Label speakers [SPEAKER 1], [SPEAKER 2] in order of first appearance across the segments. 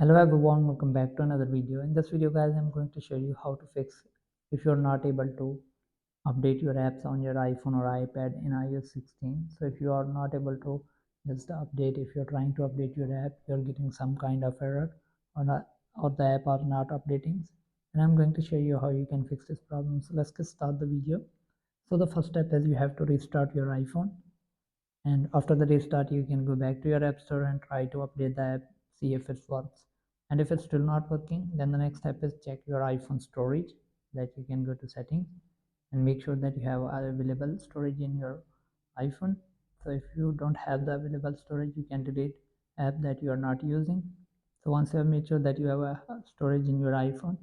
[SPEAKER 1] Hello everyone, welcome back to another video. In this video guys, I'm going to show you how to fix if you're not able to update your apps on your iPhone or iPad in iOS 16. So if you are not able to just update, if you're trying to update your app, you're getting some kind of error or not, or the app are not updating. And I'm going to show you how you can fix this problem. So let's get start the video. So the first step is you have to restart your iPhone, and after the restart you can go back to your app store and try to update the app, see if it works. And if it's still not working, then the next step is check your iPhone storage. That you can go to settings and make sure that you have available storage in your iPhone. So if you don't have the available storage, you can delete app that you are not using. So once you have made sure that you have a storage in your iPhone,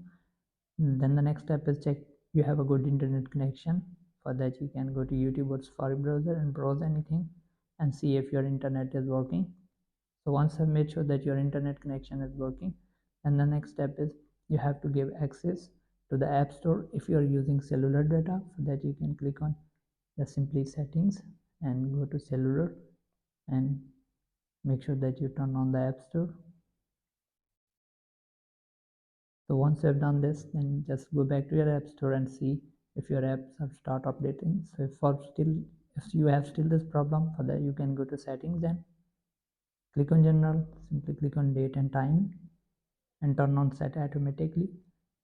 [SPEAKER 1] then the next step is check you have a good internet connection. For that you can go to YouTube or Safari browser and browse anything and see if your internet is working. So once I've made sure that your internet connection is working, and the next step is you have to give access to the app store if you are using cellular data. For that you can click on the simply settings and go to cellular and make sure that you turn on the app store. So once you have done this, then just go back to your app store and see if your apps have start updating. So if you have still this problem, for that you can go to settings and click on general, simply click on date and time and turn on set automatically.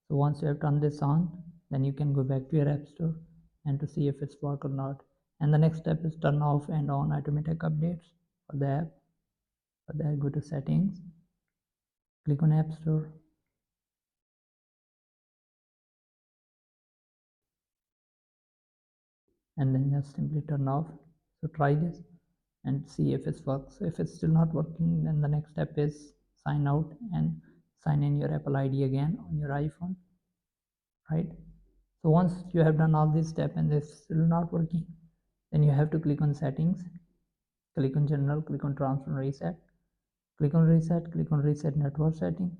[SPEAKER 1] So once you have turned this on, then you can go back to your app store and to see if it's work or not. And the next step is turn off and on automatic updates for the app. For that, go to settings, click on app store, and then just simply turn off. So try this and see if it works. So if it's still not working, then the next step is sign out and sign in your Apple ID again on your iPhone, right? So once you have done all this step and it's still not working, then you have to click on settings, click on general, click on transfer reset, click on reset, click on reset network setting.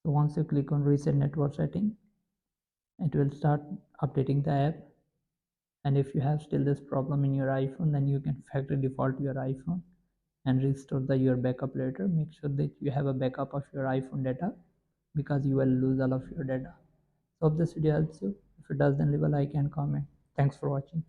[SPEAKER 1] So once you click on reset network setting, it will start updating the app. And if you have still this problem in your iPhone, then you can factory default your iPhone and restore your backup later. Make sure that you have a backup of your iPhone data, because you will lose all of your data. So hope this video helps you. If it does, then leave a like and comment. Thanks for watching.